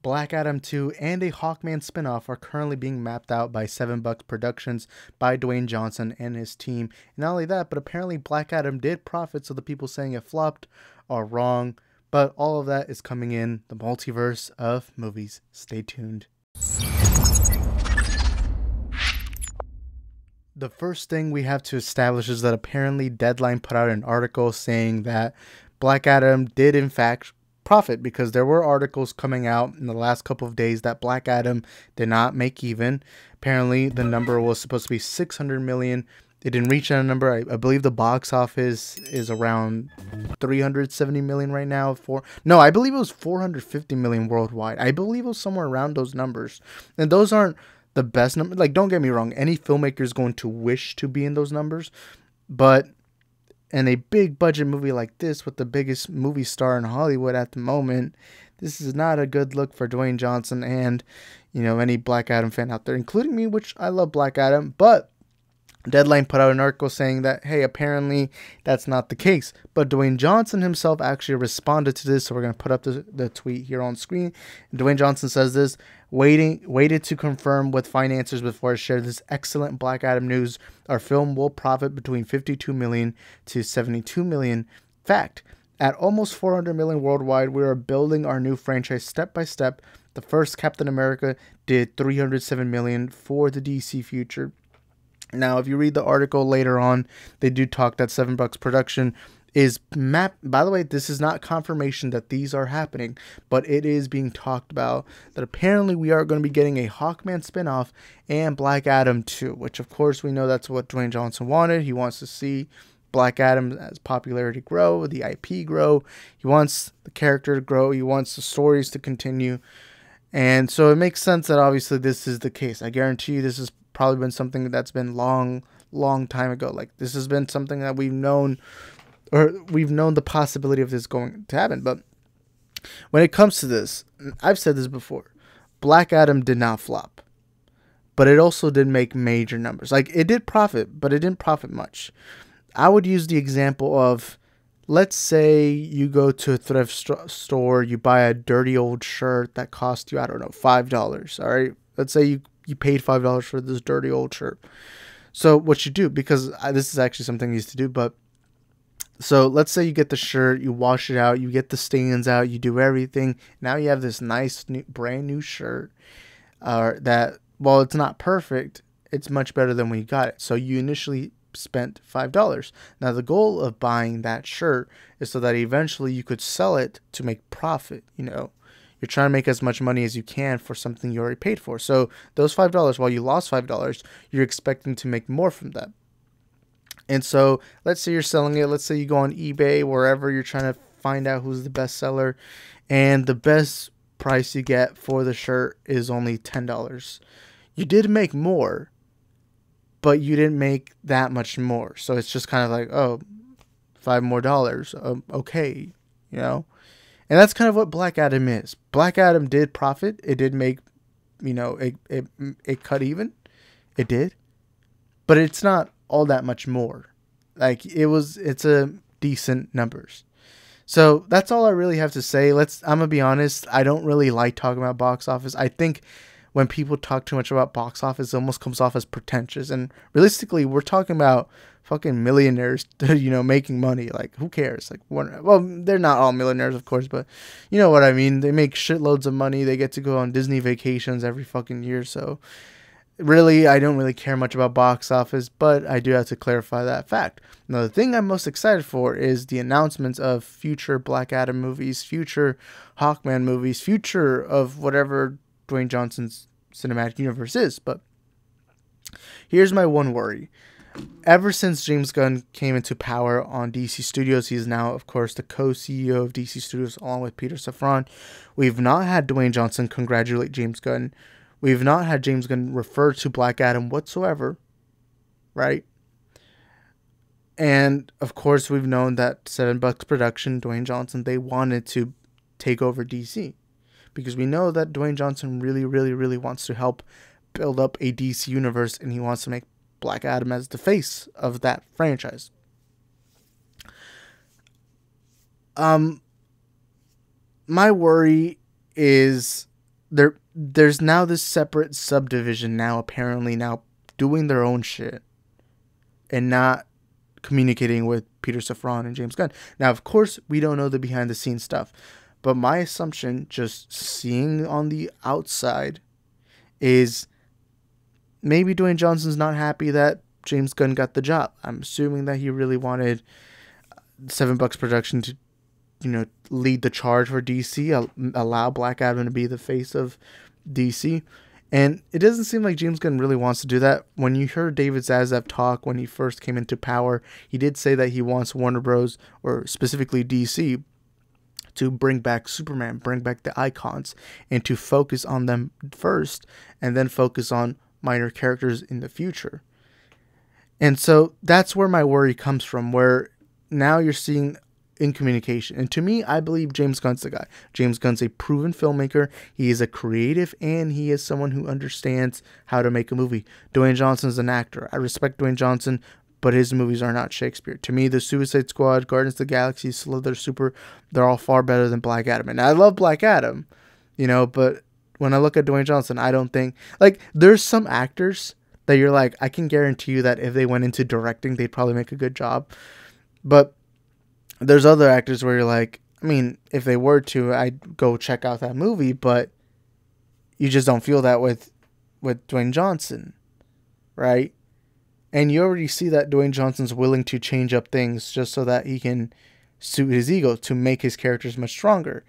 Black Adam 2 and a Hawkman spinoff are currently being mapped out by 7 Bucks Productions by Dwayne Johnson and his team. And not only that, but apparently Black Adam did profit, so the people saying it flopped are wrong. But all of that is coming in the multiverse of movies. Stay tuned. The first thing we have to establish is that apparently Deadline put out an article saying that Black Adam did in fact profit, because there were articles coming out in the last couple of days that Black Adam did not make even. Apparently the number was supposed to be 600 million. It didn't reach that number. I believe the box office is around 370 million right now. I believe it was 450 million worldwide. I believe it was somewhere around those numbers. And those aren't the best numbers. Like, don't get me wrong, any filmmaker is going to wish to be in those numbers, but in a big budget movie like this, with the biggest movie star in Hollywood at the moment, this is not a good look for Dwayne Johnson and, any Black Adam fan out there, including me, which I love Black Adam. But Deadline put out an article saying that, hey, apparently that's not the case. But Dwayne Johnson himself actually responded to this, so we're going to put up the tweet here on screen. And Dwayne Johnson says this: waited to confirm with financiers before I share this excellent Black Adam news. Our film will profit between 52 million to 72 million. Fact, at almost 400 million worldwide, we are building our new franchise step by step. The first Captain America did 307 million for the DC future. Now, if you read the article later on, they do talk that 7 Bucks Production is mapped. By the way, this is not confirmation that these are happening, but it is being talked about that apparently we are going to be getting a Hawkman spinoff and Black Adam 2, which of course we know that's what Dwayne Johnson wanted. He wants to see Black Adam as popularity grow, the IP grow. He wants the character to grow. He wants the stories to continue. And so it makes sense that obviously this is the case. I guarantee you this has probably been something that's been long time ago. Like, this has been something that we've known the possibility of this going to happen. But when it comes to this, I've said this before, Black Adam did not flop, but it also did make major numbers. Like, it did profit, but it didn't profit much. I would use the example of, let's say you go to a thrift store, you buy a dirty old shirt that cost you, I don't know, $5. All right. Let's say you paid $5 for this dirty old shirt. So what you do, because this is actually something I used to do, but so let's say you get the shirt, you wash it out, you get the stains out, you do everything. Now you have this nice brand new shirt that, while it's not perfect, it's much better than when you got it. So you initially spent $5. Now the goal of buying that shirt is so that eventually you could sell it to make profit. You're trying to make as much money as you can for something you already paid for. So those $5, while you lost $5, you're expecting to make more from that. And so let's say you're selling it. Let's say you go on eBay, wherever, you're trying to find out who's the best seller, and the best price you get for the shirt is only $10. You did make more, but you didn't make that much more. So it's just kind of like, oh, $5 more. Okay, And that's kind of what Black Adam is. Black Adam did profit. It did make, it cut even. It did. But it's not all that much more. Like, it's a decent numbers. So that's all I really have to say. I'm going to be honest. I don't really like talking about box office. I think when people talk too much about box office, it almost comes off as pretentious. And realistically, we're talking about fucking millionaires, making money. Like, who cares? Like, well, they're not all millionaires, of course, but you know what I mean. They make shitloads of money. They get to go on Disney vacations every fucking year. So really, I don't really care much about box office, but I do have to clarify that fact. Now, the thing I'm most excited for is the announcements of future Black Adam movies, future Hawkman movies, future of whatever Dwayne Johnson's cinematic universe is. But here's my one worry. Ever since James Gunn came into power on DC Studios, he is now, of course, the co-CEO of DC Studios along with Peter Safran. We've not had Dwayne Johnson congratulate James Gunn. We've not had James Gunn refer to Black Adam whatsoever, right? And, of course, we've known that 7 Bucks Production, Dwayne Johnson, they wanted to take over DC. Because we know that Dwayne Johnson really, really, really wants to help build up a DC universe, and he wants to make Black Adam as the face of that franchise. My worry is there's now this separate subdivision now, apparently now doing their own shit and not communicating with Peter Safran and James Gunn. Now, of course, we don't know the behind the scenes stuff, but my assumption, just seeing on the outside, is maybe Dwayne Johnson's not happy that James Gunn got the job. I'm assuming that he really wanted $7 Production to, lead the charge for DC, allow Black Adam to be the face of DC. And it doesn't seem like James Gunn really wants to do that. When you heard David Zaslav talk when he first came into power, he did say that he wants Warner Bros., or specifically DC, to bring back Superman, bring back the icons, and to focus on them first, and then focus on minor characters in the future. And so that's where my worry comes from, where now you're seeing in communication. And to me, I believe James Gunn's the guy. James Gunn's a proven filmmaker. He is a creative, and he is someone who understands how to make a movie. Dwayne Johnson's an actor. I respect Dwayne Johnson, but his movies are not Shakespeare. To me, the Suicide Squad, Guardians of the Galaxy, Slither, Super, they're all far better than Black Adam. And I love Black Adam, but when I look at Dwayne Johnson, I don't think, there's some actors that you're like, I can guarantee you that if they went into directing, they'd probably make a good job. But there's other actors where you're like, if they were to, I'd go check out that movie, but you just don't feel that with Dwayne Johnson, right? And you already see that Dwayne Johnson's willing to change up things just so that he can suit his ego to make his characters much stronger.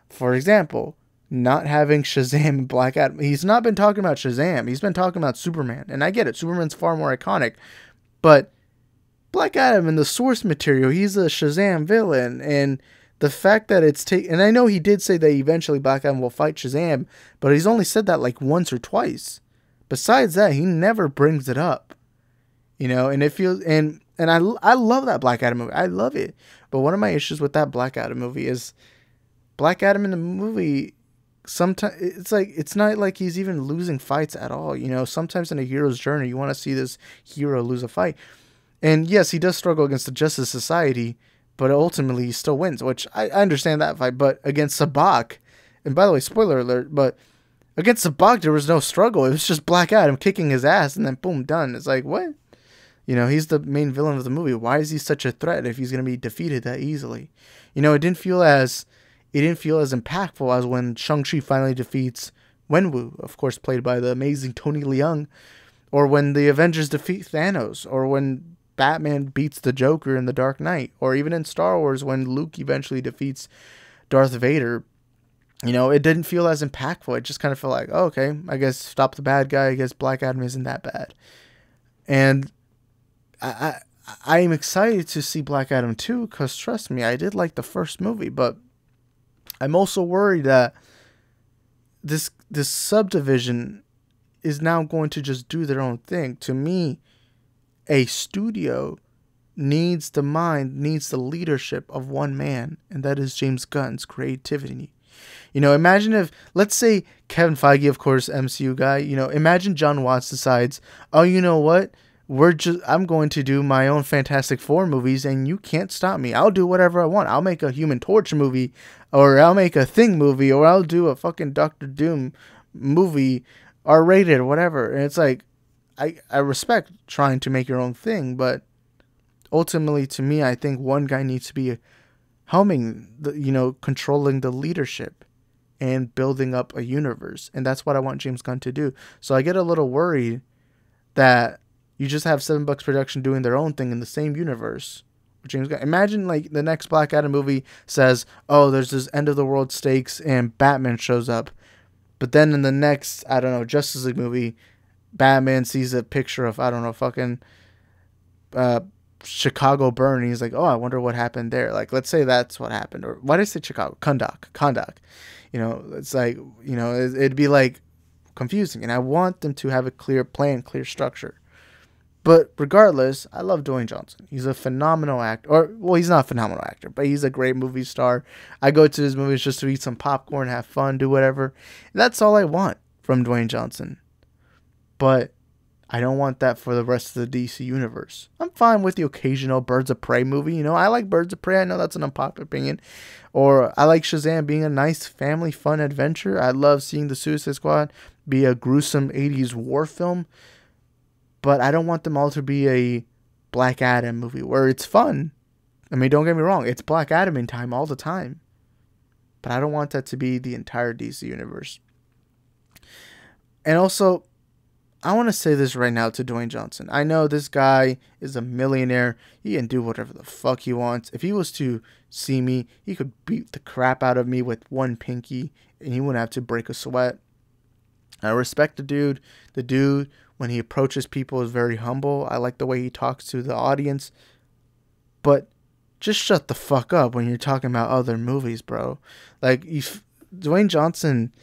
For example, not having Shazam and Black Adam. He's not been talking about Shazam. He's been talking about Superman. And I get it. Superman's far more iconic. But Black Adam in the source material, he's a Shazam villain. And the fact that it's and I know he did say that eventually Black Adam will fight Shazam, but he's only said that once or twice. Besides that, he never brings it up. And it feels, and I love that Black Adam movie. I love it. But one of my issues with that Black Adam movie is Black Adam in the movie, sometimes it's not like he's even losing fights at all. Sometimes in a hero's journey, you want to see this hero lose a fight. And yes, he does struggle against the Justice Society, but ultimately he still wins, which I understand that fight. But against Sabak, and by the way, spoiler alert, but against Sabak, there was no struggle. It was just Black Adam kicking his ass and then boom, done. It's like, what? He's the main villain of the movie. Why is he such a threat if he's going to be defeated that easily? It didn't feel as impactful as when Shang-Chi finally defeats Wenwu, of course played by the amazing Tony Leung, or when the Avengers defeat Thanos, or when Batman beats the Joker in The Dark Knight, or even in Star Wars when Luke eventually defeats Darth Vader. It didn't feel as impactful. It just kind of felt like, oh, okay, I guess stop the bad guy. I guess Black Adam isn't that bad. And I am excited to see Black Adam 2 because, trust me, I did like the first movie, but I'm also worried that this subdivision is now going to just do their own thing. To me, a studio needs the leadership of one man, and that is James Gunn's creativity. Imagine if, let's say Kevin Feige, of course, MCU guy, imagine John Watts decides, oh, you know what? I'm going to do my own Fantastic Four movies and you can't stop me. I'll do whatever I want. I'll make a Human Torch movie, or I'll make a Thing movie, or I'll do a fucking Doctor Doom movie, R-rated or whatever. And it's like, I respect trying to make your own thing, but ultimately to me, I think one guy needs to be controlling the leadership and building up a universe. And that's what I want James Gunn to do. So I get a little worried that you just have $7 Production doing their own thing in the same universe. James Gunn. Imagine the next Black Adam movie says, oh, there's this end of the world stakes and Batman shows up. But then in the next, I don't know, Justice League movie, Batman sees a picture of, I don't know, fucking Chicago burn. And he's like, oh, I wonder what happened there. Let's say that's what happened. Or why did I say Chicago? Kahndaq. It's like, it'd be confusing. And I want them to have a clear plan, clear structure. But regardless, I love Dwayne Johnson. He's a phenomenal actor. He's not a phenomenal actor, but he's a great movie star. I go to his movies just to eat some popcorn, have fun, do whatever. And that's all I want from Dwayne Johnson. But I don't want that for the rest of the DC universe. I'm fine with the occasional Birds of Prey movie. You know, I like Birds of Prey. I know that's an unpopular opinion. Or I like Shazam being a nice family fun adventure. I love seeing the Suicide Squad be a gruesome 80s war film. But I don't want them all to be a Black Adam movie where it's fun. I mean, don't get me wrong. It's Black Adam in time all the time. But I don't want that to be the entire DC universe. And also, I want to say this right now to Dwayne Johnson. I know this guy is a millionaire. He can do whatever the fuck he wants. If he was to see me, he could beat the crap out of me with one pinky, and he wouldn't have to break a sweat. I respect the dude. The dude, when he approaches people, is very humble. I like the way he talks to the audience. But just shut the fuck up when you're talking about other movies, bro. Like, Dwayne Johnson,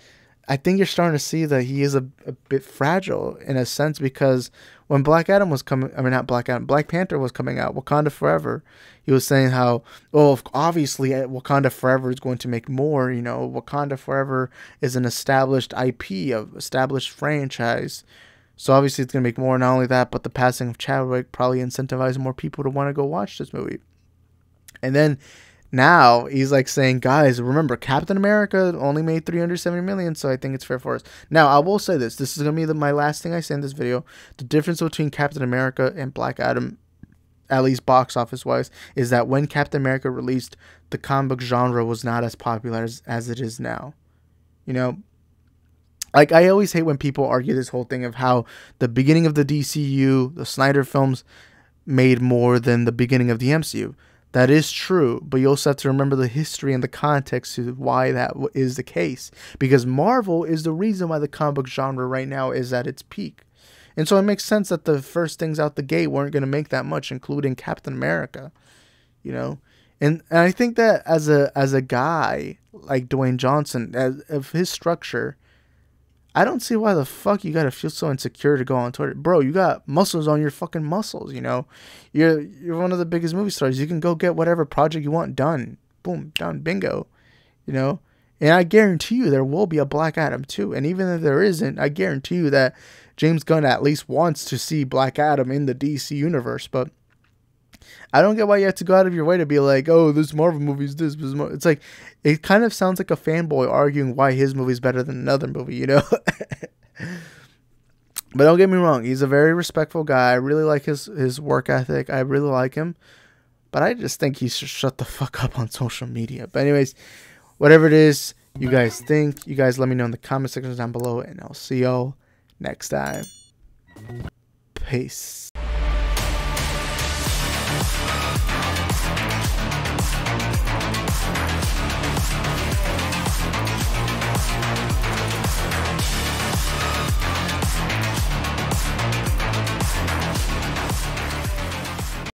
I think you're starting to see that he is a bit fragile in a sense, because when Black Adam was coming, I mean, not Black Adam, Black Panther was coming out, Wakanda Forever, he was saying how, oh, obviously Wakanda Forever is going to make more, you know, Wakanda Forever is an established IP, of established franchise, so obviously it's going to make more. Not only that, but the passing of Chadwick probably incentivized more people to want to go watch this movie. And then now he's like saying, guys, remember, Captain America only made $370 million, so I think it's fair for us. Now, I will say this. This is going to be my last thing I say in this video. The difference between Captain America and Black Adam, at least box office-wise, is that when Captain America released, the comic book genre was not as popular as it is now. You know? Like, I always hate when people argue this whole thing of how the beginning of the DCU, the Snyder films, made more than the beginning of the MCU. That is true, but you also have to remember the history and the context to why that is the case. Because Marvel is the reason why the comic book genre right now is at its peak. And so it makes sense that the first things out the gate weren't going to make that much, including Captain America. You know? And I think that as a guy like Dwayne Johnson, of his structure, I don't see why the fuck you gotta feel so insecure to go on Twitter. Bro, you got muscles on your fucking muscles, you know? You're one of the biggest movie stars. You can go get whatever project you want done. Boom, done, bingo. You know? And I guarantee you there will be a Black Adam too. And even if there isn't, I guarantee you that James Gunn at least wants to see Black Adam in the DC universe. But I don't get why you have to go out of your way to be like, oh, this Marvel movie is this. It's like, it kind of sounds like a fanboy arguing why his movie is better than another movie, you know? But don't get me wrong. He's a very respectful guy. I really like his work ethic. I really like him. But I just think he should shut the fuck up on social media. But anyways, whatever it is you guys think, you guys let me know in the comment section down below. And I'll see y'all next time. Peace.